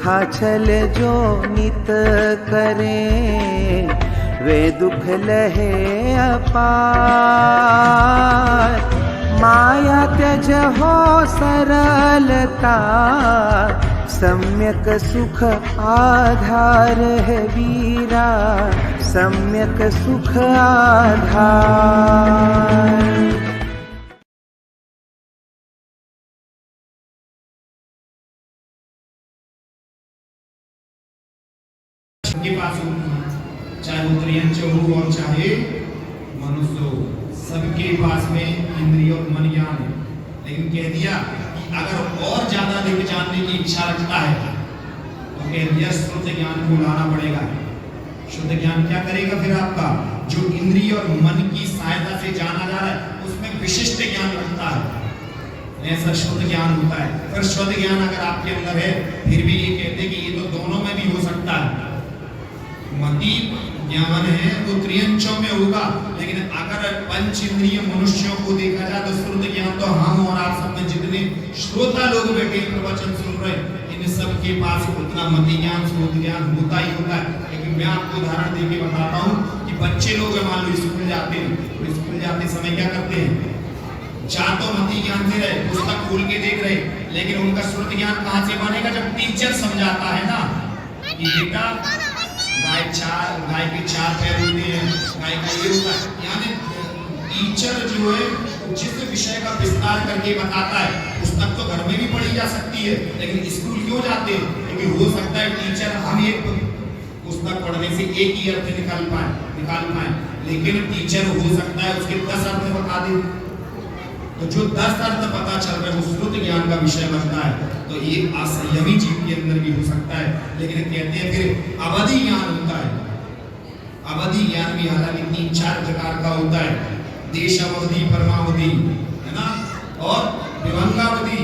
दुखा छल जो नित करें, वे दुख लहे अपार। माया त्यज हो सरलता, सम्यक सुख आधार है वीरा, सम्यक सुख आधार। के पास हो, चाहे वो त्रियंच हो और चाहे मनुष्य हो, सबके पास में इंद्रिय और मन ज्ञान है। लेकिन कह दिया कि अगर और ज्यादा अधिक जानने की इच्छा रखता है तो कह दिया शुद्ध ज्ञान को लाना पड़ेगा। शुद्ध ज्ञान क्या करेगा फिर आपका? जो इंद्रिय और मन की सहायता से जाना जा रहा है उसमें विशिष्ट ज्ञान रखता है, ऐसा शुद्ध ज्ञान होता है। फिर शुद्ध ज्ञान अगर आपके अंदर है फिर भी ये कहते हैं कि ये तो दोनों में भी हो सकता है। मति ज्ञान है वो त्रियंचों में होगा, लेकिन अगर पंच इंद्रिय मनुष्यों को देखा जाए तो शुद्ध ज्ञान तो हम और आप सब में जितने श्रोता लोग बैठे प्रवचन सुन रहे इन सब के पास उतना मति ज्ञान शुद्ध ज्ञान होता ही होता है। लेकिन मैं आपको उदाहरण देके बताता हूँ कि बच्चे लोग मान लो स्कूल जाते हैं, तो स्कूल जाते समय क्या करते हैं? चार तो मति ज्ञान से रहे, पुस्तक खोल के देख रहे, लेकिन उनका शुद्ध ज्ञान कहाँ से बनेगा? जब टीचर समझाता है ना कि बेटा गाय के चार पैर होते हैं, गाय का ये होता है। यानी टीचर जो है जिस विषय का विस्तार करके बताता है, पुस्तक तो घर में भी पढ़ी जा सकती है, लेकिन स्कूल क्यों जाते हैं? क्योंकि हो सकता है टीचर हम एक पुस्तक पढ़ने से एक ही अर्थ निकाल पाए, लेकिन टीचर हो सकता है उसके 10 अर्थ बता दे। तो जो 10 अर्थ पता चल रहा है वो शुद्ध ज्ञान का विषय बनता है। तो ये असंयमी जीव के अंदर भी हो सकता है। लेकिन कहते हैं फिर अवधि ज्ञान होता है। अवधि ज्ञान भी हालांकि 3-4 प्रकार का होता है। देशावधि, परमावधि, है ना, और विभंगावधि,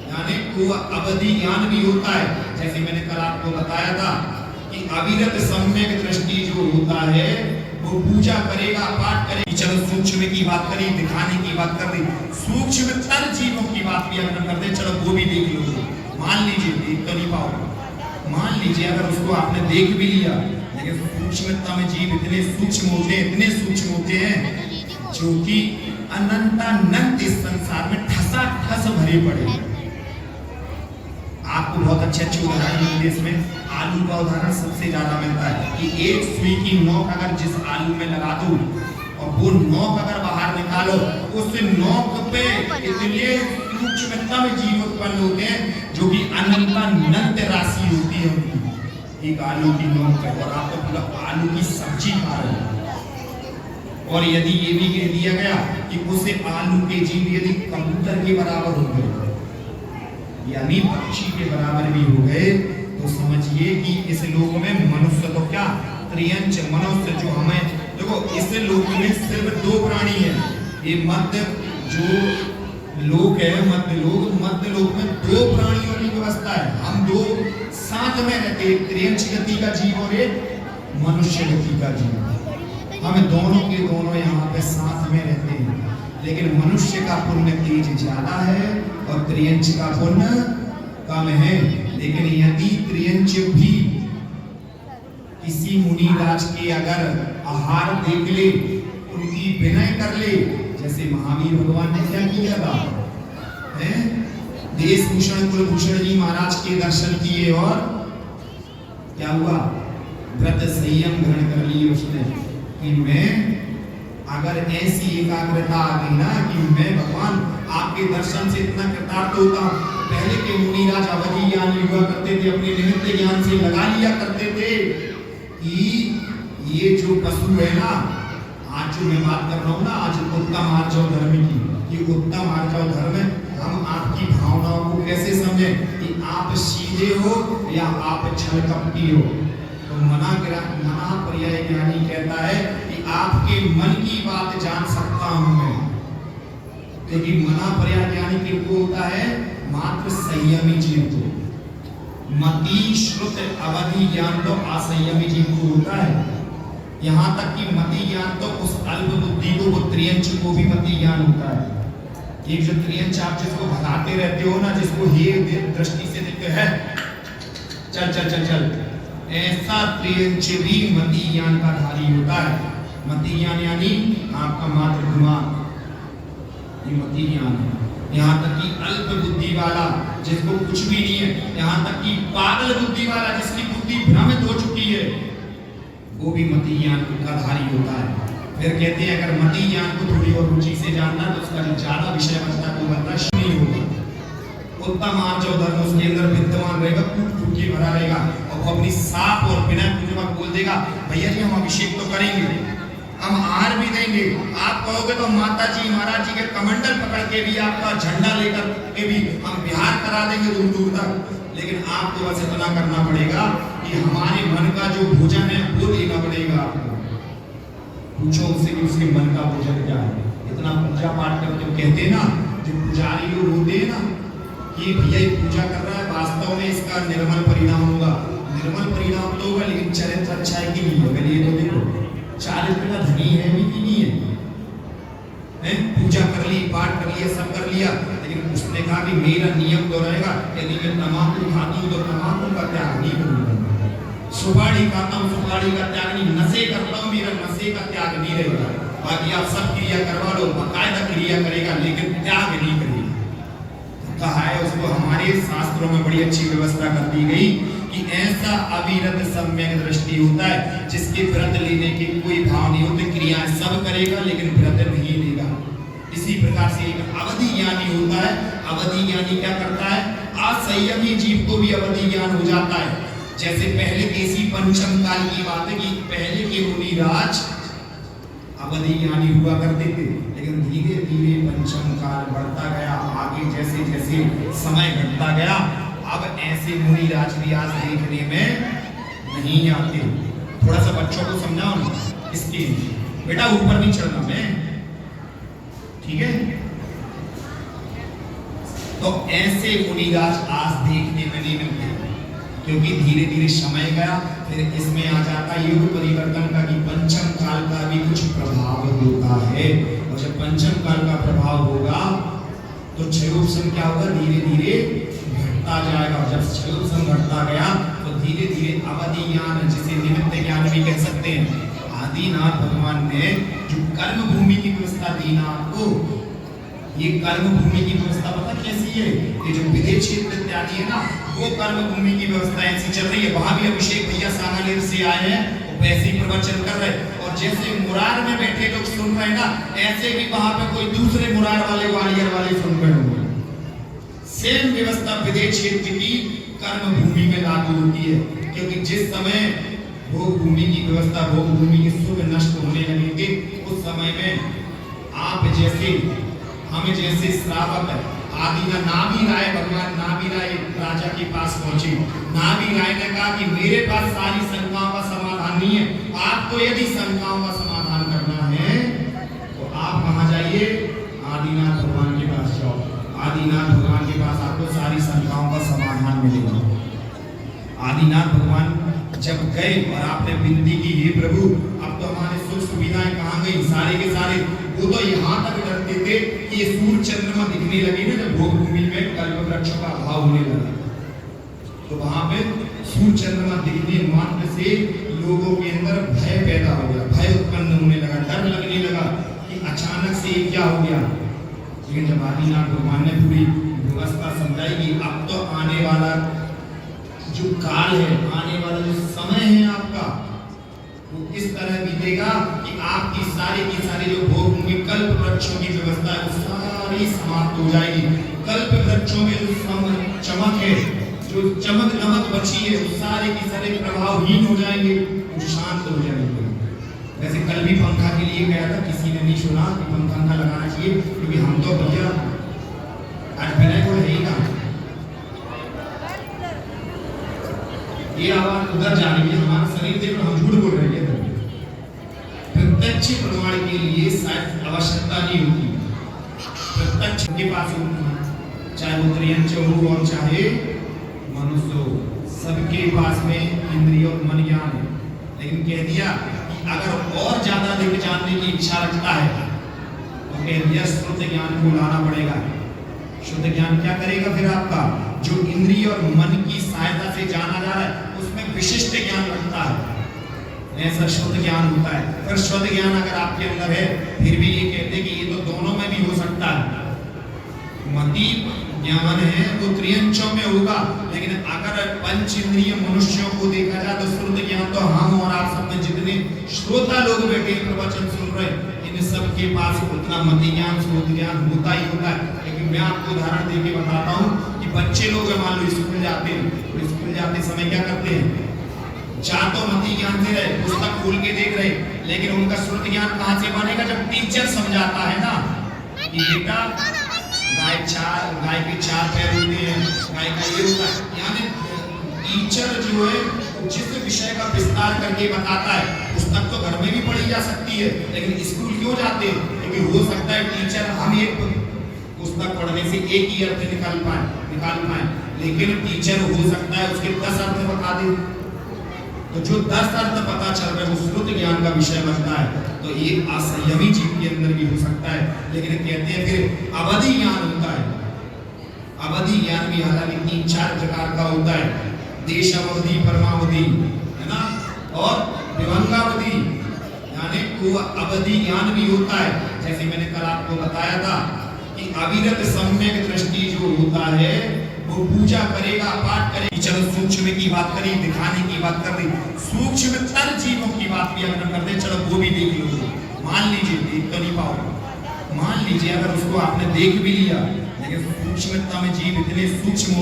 यानी को अवधि ज्ञान भी होता है। जैसे मैंने कल आपको बताया था कि अविरत सम्यक दृष्टि जो होता है वो पूजा करेगा, पाठ करेगा। चलो सूक्ष्म की बात करी, दिखाने की बात कर दी, सूक्ष्मतर जीवों की बात भी अगर कर दे, चलो वो भी देख लो। मान लीजिए देख तो नहीं पाओ, मान लीजिए अगर उसको आपने देख भी लिया, लेकिन सूक्ष्मता में जीव इतने सूक्ष्म होते हैं जो कि अनंतानंत इस संसार में ठसाठस भरे पड़े। आपको बहुत अच्छे उदाहरण मिलते इसमें। आलू का उदाहरण सबसे ज्यादा मिलता है कि एक सुई की नोक अगर जिस आलू में लगा दो और वो नोक अगर बाहर निकालो, उस नोक पे इतने सूक्ष्मता में जीव उत्पन्न होते हैं जो कि अनंत राशि होती है उनकी एक आलू की नोक पे, और आप तो पूरा आलू की सब्जी खा रहे हैं। और यदि ये भी कह दिया गया कि उसे आलू के जीव यदि कबूतर के बराबर हो गए, यानी पक्षी के बराबर भी हो गए, तो समझिए कि इस लोक में मनुष्य तो क्या त्रियंच मनुष्य जो हमें देखो, इस लोक में सिर्फ 2 प्राणी है। ये मध्य जो लोक है, मध्य लोक में 2 प्राणियों की व्यवस्था है। हम 2 साथ में रहते हैं, त्रियंच गति का जीव और एक मनुष्य गति का जीव। हमें दोनों के दोनों यहाँ पे साथ में रहते हैं, लेकिन मनुष्य का पुण्य तेज ज्यादा है और त्रियंच का पुण्य कम है। लेकिन यदि त्रियंच भी किसी मुनि राज के अगर आहार देख ले, उनकी विनय कर ले, जैसे महावीर भगवान ने क्या किया था, देशभूषण कुलभूषण जी महाराज के दर्शन किए और क्या हुआ? व्रत संयम ग्रहण कर लिए उसने कि मैं अगर ऐसी एकाग्रता आ गई ना कि मैं भगवान आपके दर्शन से इतना कृतार्थ होता। पहले के मुनिराज अवधि ज्ञान युवा करते थे, अपने निमित्त ज्ञान से लगा लिया करते थे कि ये जो पशु है ना, आज जो मैं बात कर रहा हूँ ना, आज उत्तम आर्जव धर्म की, कि उत्तम आर्जव धर्म हम आपकी भावनाओं को कैसे समझें कि आप सीधे हो या आप छल कपटी हो। तो मना पर्याय ज्ञानी कहता है कि आपके मन की बात जान सकता हूं मैं, क्योंकि मना पर्याय ज्ञानी किसको होता है? मात्र संयमी जीव को। मति श्रुत अवधि ज्ञान तो असंयमी जीव को होता है। यहाँ तक कि मति ज्ञान तो उस अल्प बुद्धि को, वो त्रियंच को भी मति ज्ञान होता है। एक जो त्रियंच आप जिसको भगाते रहते हो ना, जिसको हे दृष्टि से देखते हैं, चल चल चल चल, ऐसा त्रियंच भी मति ज्ञान का धारी होता है। मति ज्ञान यानी आपका मात्र दिमाग, ये मति ज्ञान है। यहाँ तक कि अल्प बुद्धि वाला जिसको कुछ भी नहीं है, यहाँ तक कि पागल बुद्धि वाला जिसकी बुद्धि भ्रमित हो चुकी है, वो भी मति ज्ञान का धारी होता है। फिर कहते हैं अगर मति ज्ञान को थोड़ी और रुचि से जानना तो उसका जो ज्यादा विषय बनता है वो बनता नहीं होगा। उत्तम आर्जव धर्म उसके अंदर विद्यमान रहेगा, कूट फूट के भरा रहेगा और वो अपनी साफ और बिना पूजा बोल देगा भैया जी हम अभिषेक तो करेंगे, हम आहार भी देंगे। आप कहोगे तो माता जी महाराज जी के कमंडल पकड़ के भी, आपका झंडा लेकर के भी हम बिहार करा देंगे दूर दूर तक। लेकिन आपको बस इतना करना पड़ेगा कि हमारे मन का जो भोजन है वो देना पड़ेगा आपको। पूछो उससे कि उसके मन का भोजन क्या है। इतना पूजा पाठ करते हो, कहते हैं ना जो पुजारी लोग होते हैं ना कि भैया ये पूजा कर रहा है, वास्तव में इसका निर्मल परिणाम होगा। निर्मल परिणाम तो होगा लेकिन चरित्र अच्छा है कि नहीं होगा ये तो देखो। चारित्र का धनी है भी कि नहीं है? पूजा कर ली, पाठ कर लिया, सब कर लिया, लेकिन उसने कहा कि मेरा नियम तो रहेगा यदि मैं तंबाकू खाती हूँ तो तंबाकू का त्याग नहीं करूंगा, सुपारी खाता हूँ सुपारी का त्याग नहीं, नशे करता हूँ मेरा नशे का त्याग नहीं रहेगा। बाकी आप सब क्रिया करवा लो, बाकायदा क्रिया करेगा लेकिन त्याग नहीं करेगा। कहा है उसको हमारे शास्त्रों में बड़ी अच्छी व्यवस्था कर दी गई कि ऐसा अविरत सम्यक दृष्टि होता है जिसके व्रत लेने के कोई भाव नहीं होते, क्रियाएं सब करेगा लेकिन व्रत नहीं लेगा। इसी प्रकार से एक अवधि ज्ञानी होता है। अवधि ज्ञानी क्या करता है? असंयमी जीव को भी अवधि ज्ञान हो जाता है। जैसे पहले के इसी पंचम काल की बात है कि पहले के मुनिराज अवधि ज्ञानी हुआ करते थे, लेकिन धीरे धीरे पंचम काल बढ़ता गया, आगे जैसे जैसे समय घटता गया, अब ऐसे मुनिराज भी आज देखने में नहीं आते। थोड़ा सा बच्चों को समझाओ ना इसके, बेटा ऊपर नहीं चढ़ना मैं, ठीक है? तो ऐसे मुनिराज आज देखने में नहीं मिलते क्योंकि धीरे धीरे समय गया। फिर इसमें आ जाता युग परिवर्तन का कि पंचम काल का भी कुछ प्रभाव होता है, और जब पंचम काल का प्रभाव होगा तो क्षयोपम क्या होगा? धीरे धीरे घटता जाएगा। जब क्षयोपम घटता गया तो धीरे धीरे अवधि ज्ञान, जिसे निमित्त ज्ञान भी कह सकते हैं, आदिनाथ भगवान ने जो कर्म भूमि की व्यवस्था दी ना आपको, ये कर्म भूमि की व्यवस्था पता कैसी है? ये जो विदेश क्षेत्र इत्यादि है ना, वो कर्म भूमि की व्यवस्था ऐसी चल रही है। वहां भी अभिषेक भैया सांगानेर से आए हैं, वो वैसे ही प्रवचन कर रहे हैं, और जैसे मुरार में बैठे लोग सुन रहे हैं ना, ऐसे भी वहां पे कोई दूसरे मुरार वाले ग्वालियर वाले सुन रहे होंगे। सेम व्यवस्था विदेश क्षेत्र की कर्म भूमि में लागू होती है, क्योंकि जिस समय भोग भूमि की व्यवस्था, भोग भूमि के सुख नष्ट होने लगेंगे, उस समय में आप जैसे हमें जैसे श्रावक आदि नाभि राय, भगवान नाभि राय राजा के पास पहुंचे। नाभि राय ने कहा कि मेरे पास सारी शंकाओं का समाधान नहीं है, आपको यदि शंकाओं का समाधान करना है तो आप कहाँ जाइए? आदिनाथ भगवान के पास जाओ। आदिनाथ भगवान के पास आपको सारी शंकाओं का समाधान मिलेगा। आदिनाथ भगवान जब गए और आपने विनती की, हे प्रभु अब तो हमारे सुख सुविधाएं कहाँ गई? सारे के सारे वो तो यहाँ तक डरते थे कि ये सूर्य चंद्रमा दिखने लगे ना, जब भोग भूमि में कल्प वृक्षों का अभाव होने लगा, तो वहां पे सूर्य चंद्रमा दिखने मात्र से लोगों के अंदर भय पैदा हो गया, भय उत्पन्न होने लगा, डर लगने लगा कि अचानक से क्या हो गया। लेकिन जब आदिनाथ भगवान ने पूरी व्यवस्था समझाई कि अब तो आने वाला जो काल है, आने वाला जो समय है आपका, वो इस तरह बीतेगा कि आपकी सारी की सारी जो भोग होंगे, कल्प वृक्षों की व्यवस्था है वो सारी समाप्त हो जाएगी। कल्प वृक्षों में जो चमक है, जो चमक नमक बची है, वो सारे की सारे प्रभावहीन हो जाएंगे, वो शांत हो जाएंगे। वैसे कल भी पंखा के लिए गया था, किसी ने नहीं सुना कि पंखा लगाना चाहिए, क्योंकि हम तो भैया आज बिना को है ही ना, ये आवाज उधर जा रही है, हमारा शरीर देख हम झूठ बोल रहे हैं। प्रत्यक्ष प्रमाण के लिए शायद आवश्यकता नहीं होती, प्रत्यक्ष के पास होती है, चाहे वो त्रियंच हो और चाहे मनुष्य हो, सबके पास में इंद्रिय और मन ज्ञान है। लेकिन कह दिया कि अगर और ज्यादा अधिक जानने की इच्छा रखता है तो कह दिया श्रुत ज्ञान को लाना पड़ेगा। शुद्ध ज्ञान क्या करेगा फिर आपका? जो इंद्रिय और मन की सहायता से जाना जा रहा है उसमें विशिष्ट ज्ञान रखता है, ऐसा शुद्ध ज्ञान होता है। पर शुद्ध ज्ञान अगर आपके अंदर है फिर भी ये कहते हैं कि ये तो दोनों में भी हो सकता है। मति ज्ञान है वो त्रियंचों में होगा, लेकिन अगर पंच इंद्रिय मनुष्यों को देखा जाए तो शुद्ध ज्ञान तो हम और आप सब में जितने श्रोता लोग बैठे प्रवचन सुन रहे इन सब के पास उतना मति ज्ञान शुद्ध ज्ञान होता ही होता है। लेकिन मैं आपको उदाहरण देके बताता हूँ कि बच्चे लोग मान लो स्कूल जाते हैं तो स्कूल जाते समय क्या करते हैं? जा तो मति ज्ञान से रहे, पुस्तक खोल के देख रहे, लेकिन उनका शुद्ध ज्ञान कहाँ से बनेगा? जब टीचर समझाता है ना कि बेटा गाय के चार पैर होते हैं, गाय का ये होता है। यानी टीचर जो है जिस विषय का विस्तार करके बताता है, पुस्तक तो घर में भी पढ़ी जा सकती है, लेकिन स्कूल क्यों जाते हैं? क्योंकि हो सकता है टीचर हम एक पुस्तक पढ़ने से एक ही अर्थ निकाल पाए, लेकिन टीचर हो सकता है उसके 10 अर्थ बता दे। तो जो 10 अर्थ पता चल रहा है वो शुद्ध ज्ञान का विषय बनता है। तो ये असंयमी जीव के अंदर भी हो सकता है। लेकिन कहते हैं फिर अवधि ज्ञान होता है। अवधि ज्ञान भी हालांकि 3-4 प्रकार का होता है, देशावधि, परमावधि, है ना, और विभंगावधि, यानी वो अवधि ज्ञान भी होता है। जैसे मैंने कल आपको बताया था कि अविरत सम्यक दृष्टि जो होता है वो पूजा करेगा, पाठ करेगा। चलो सूक्ष्म की बात करी, दिखाने की बात कर रही, सूक्ष्म तर जीवों की बात भी अगर कर दे, चलो वो भी देख लो। मान लीजिए देख तो नहीं पाओ, मान लीजिए अगर उसको आपने देख भी लिया, लेकिन सूक्ष्मता में जीव इतने सूक्ष्म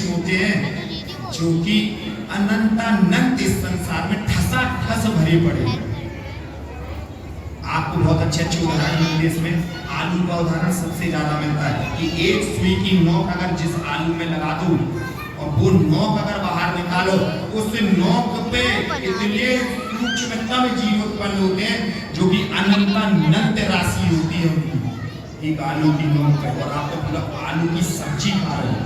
होते हैं जो कि अनंतानंत इस संसार में ठसा ठस भरे पड़े। आपको बहुत अच्छे उदाहरण देश में आलू का उदाहरण सबसे ज्यादा मिलता है कि एक सुई की नोक अगर जिस आलू में लगा दो और वो नोक अगर बाहर निकालो, उस नोक पे इतने सूक्ष्मता में जीव उत्पन्न होते हैं जो कि अनंत राशि होती है उनकी एक आलू की नोक पे, और आप तो पूरा आलू की सब्जी खा रहे हो।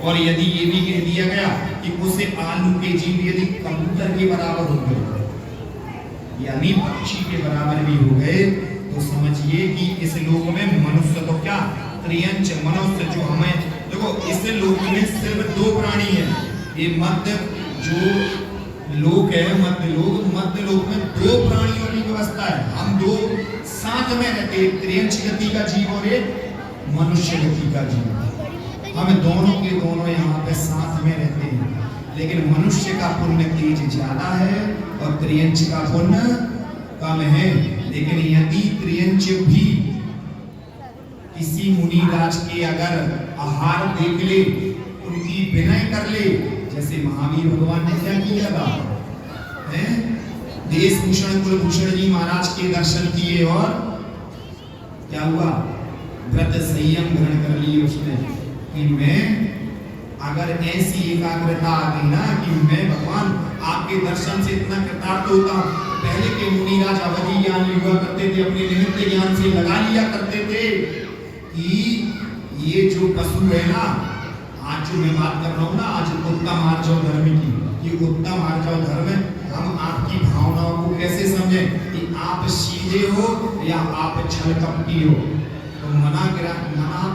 और यदि ये भी कह दिया गया कि उसे आलू के जीव यदि कबूतर के बराबर हो गए यानी पक्षी के बराबर भी हो गए, तो समझिए कि इस लोक में मनुष्य तो क्या त्रियंच मनुष्य जो हमें देखो, इस लोक में सिर्फ 2 प्राणी हैं। ये मध्य जो लोक है, मध्य लोक में 2 प्राणियों की व्यवस्था है। हम 2 साथ में रहते हैं, त्रियंच गति का जीव और एक मनुष्य गति का जीव। हम दोनों के दोनों यहाँ पे साथ में रहते हैं, लेकिन मनुष्य का पुण्य तेज ज्यादा है और त्रियंच का पुण्य कम है। लेकिन यदि त्रियंच भी किसी मुनिराज के अगर आहार देख ले, उनकी विनय कर ले, जैसे महावीर भगवान ने क्या किया था, देशभूषण कुलभूषण जी महाराज के दर्शन किए और क्या हुआ? व्रत संयम ग्रहण कर लिए उसने कि मैं अगर ऐसी एकाग्रता आ गई ना कि मैं भगवान आपके दर्शन से इतना कृतार्थ होता हूँ। पहले के मुनिराज अवधि ज्ञान हुआ करते थे, अपने निमित्त ज्ञान से लगा लिया करते थे कि ये जो पशु है ना, आज जो मैं बात कर रहा हूँ ना, आज उत्तम आर्जव धर्म की, ये उत्तम आर्जव धर्म हम आपकी भावनाओं को कैसे समझें कि आप सीधे हो या आप छल कपटी हो। तो मना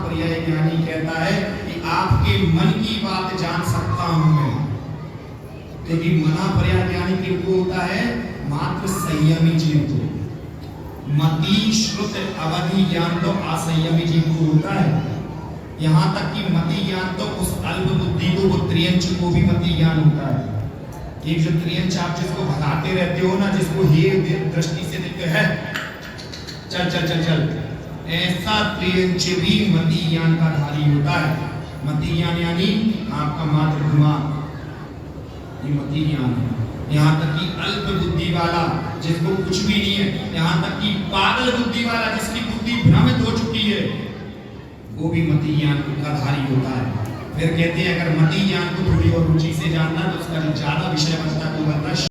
पर्याय ज्ञानी कहता है कि आपके मन की बात जान सकता हूं मैं, लेकिन मना पर्याय ज्ञानी किसको होता है? मात्र संयमी जीव को। मति श्रुत अवधि ज्ञान तो असंयमी जीव को होता है। यहाँ तक कि मति ज्ञान तो उस अल्प बुद्धि को, वो त्रियंच को भी मति ज्ञान होता है। एक जो त्रियंच आप जिसको भगाते रहते हो ना, जिसको हे दृष्टि से देखते हैं चल चल चल चल, ऐसा त्रियंच भी मति ज्ञान का धारी होता है। मति ज्ञान यानी आपका मात्र दिमाग, ये मति ज्ञान है। यहाँ तक कि अल्प बुद्धि वाला जिसको कुछ भी नहीं है, यहाँ तक कि पागल बुद्धि वाला जिसकी बुद्धि भ्रमित हो चुकी है, वो भी मति ज्ञान का धारी होता है। फिर कहते हैं अगर मति ज्ञान को थोड़ी और रुचि से जानना तो उसका जो ज्यादा विषय बनता है वो बनता है